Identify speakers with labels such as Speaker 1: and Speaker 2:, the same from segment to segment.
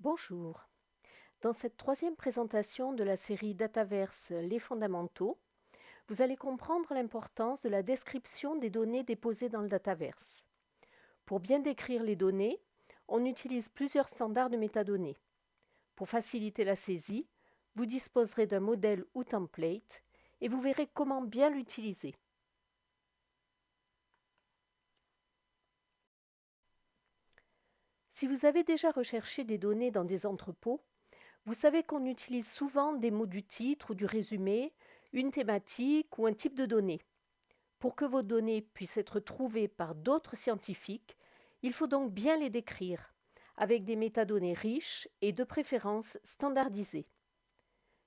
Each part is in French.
Speaker 1: Bonjour. Dans cette troisième présentation de la série Dataverse Les fondamentaux, vous allez comprendre l'importance de la description des données déposées dans le Dataverse. Pour bien décrire les données, on utilise plusieurs standards de métadonnées. Pour faciliter la saisie, vous disposerez d'un modèle ou template et vous verrez comment bien l'utiliser. Si vous avez déjà recherché des données dans des entrepôts, vous savez qu'on utilise souvent des mots du titre ou du résumé, une thématique ou un type de données. Pour que vos données puissent être trouvées par d'autres scientifiques, il faut donc bien les décrire, avec des métadonnées riches et de préférence standardisées.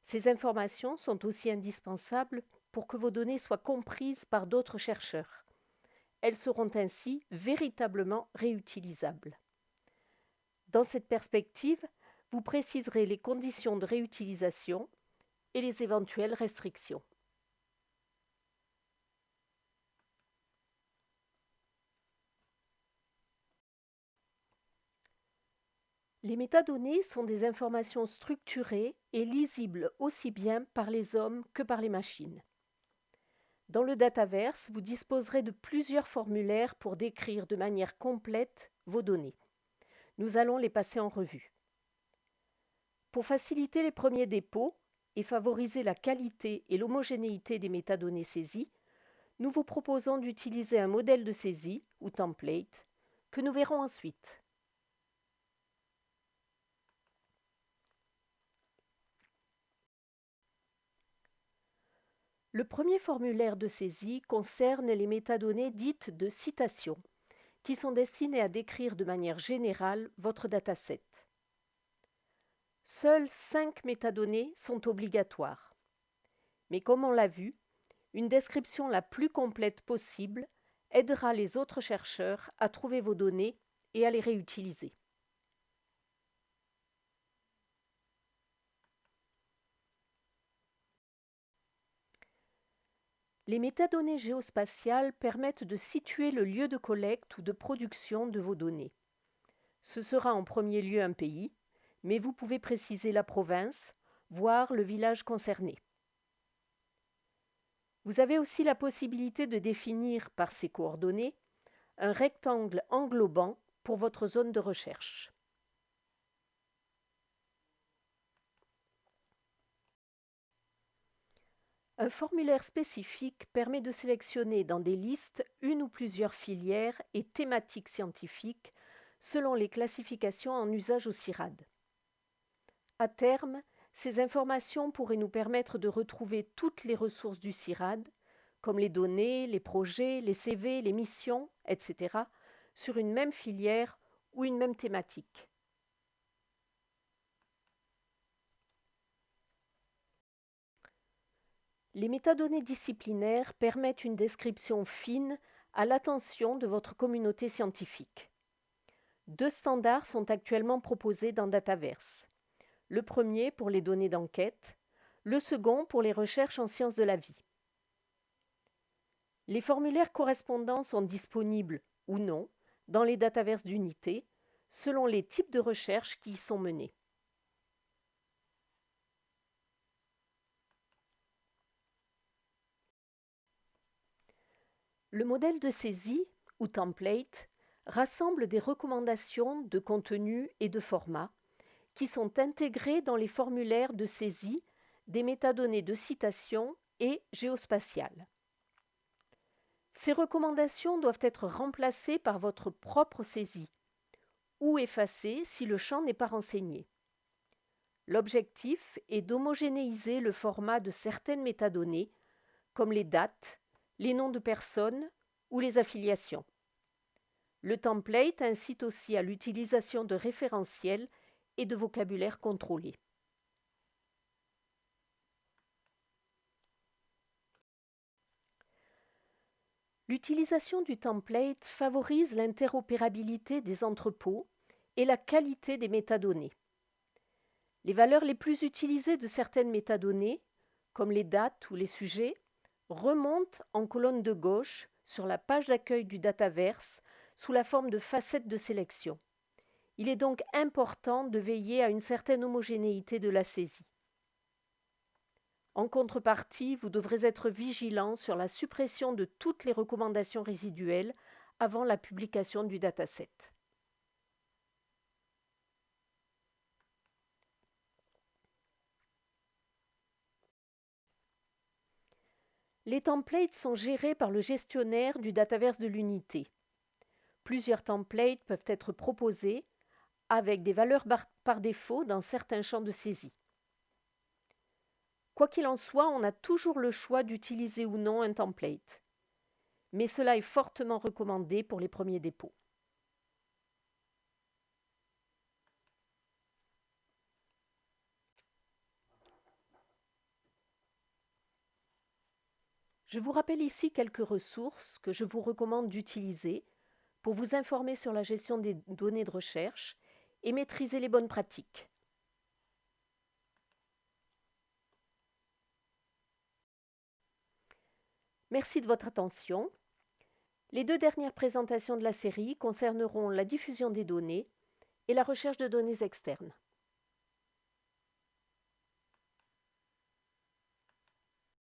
Speaker 1: Ces informations sont aussi indispensables pour que vos données soient comprises par d'autres chercheurs. Elles seront ainsi véritablement réutilisables. Dans cette perspective, vous préciserez les conditions de réutilisation et les éventuelles restrictions. Les métadonnées sont des informations structurées et lisibles aussi bien par les hommes que par les machines. Dans le Dataverse, vous disposerez de plusieurs formulaires pour décrire de manière complète vos données. Nous allons les passer en revue. Pour faciliter les premiers dépôts et favoriser la qualité et l'homogénéité des métadonnées saisies, nous vous proposons d'utiliser un modèle de saisie, ou template, que nous verrons ensuite. Le premier formulaire de saisie concerne les métadonnées dites de citation, qui sont destinées à décrire de manière générale votre dataset. Seules 5 métadonnées sont obligatoires. Mais comme on l'a vu, une description la plus complète possible aidera les autres chercheurs à trouver vos données et à les réutiliser. Les métadonnées géospatiales permettent de situer le lieu de collecte ou de production de vos données. Ce sera en premier lieu un pays, mais vous pouvez préciser la province, voire le village concerné. Vous avez aussi la possibilité de définir par ces coordonnées un rectangle englobant pour votre zone de recherche. Un formulaire spécifique permet de sélectionner dans des listes une ou plusieurs filières et thématiques scientifiques selon les classifications en usage au CIRAD. À terme, ces informations pourraient nous permettre de retrouver toutes les ressources du CIRAD, comme les données, les projets, les CV, les missions, etc., sur une même filière ou une même thématique. Les métadonnées disciplinaires permettent une description fine à l'attention de votre communauté scientifique. 2 standards sont actuellement proposés dans Dataverse. Le premier pour les données d'enquête, le second pour les recherches en sciences de la vie. Les formulaires correspondants sont disponibles ou non dans les dataverses d'unités selon les types de recherches qui y sont menées. Le modèle de saisie, ou template, rassemble des recommandations de contenu et de format qui sont intégrées dans les formulaires de saisie des métadonnées de citation et géospatiales. Ces recommandations doivent être remplacées par votre propre saisie ou effacées si le champ n'est pas renseigné. L'objectif est d'homogénéiser le format de certaines métadonnées, comme les dates, les noms de personnes ou les affiliations. Le template incite aussi à l'utilisation de référentiels et de vocabulaire contrôlé. L'utilisation du template favorise l'interopérabilité des entrepôts et la qualité des métadonnées. Les valeurs les plus utilisées de certaines métadonnées, comme les dates ou les sujets, remontent en colonne de gauche sur la page d'accueil du Dataverse sous la forme de facettes de sélection. Il est donc important de veiller à une certaine homogénéité de la saisie. En contrepartie, vous devrez être vigilant sur la suppression de toutes les recommandations résiduelles avant la publication du dataset. Les templates sont gérés par le gestionnaire du Dataverse de l'unité. Plusieurs templates peuvent être proposés avec des valeurs par défaut dans certains champs de saisie. Quoi qu'il en soit, on a toujours le choix d'utiliser ou non un template, mais cela est fortement recommandé pour les premiers dépôts. Je vous rappelle ici quelques ressources que je vous recommande d'utiliser pour vous informer sur la gestion des données de recherche et maîtriser les bonnes pratiques. Merci de votre attention. Les 2 dernières présentations de la série concerneront la diffusion des données et la recherche de données externes.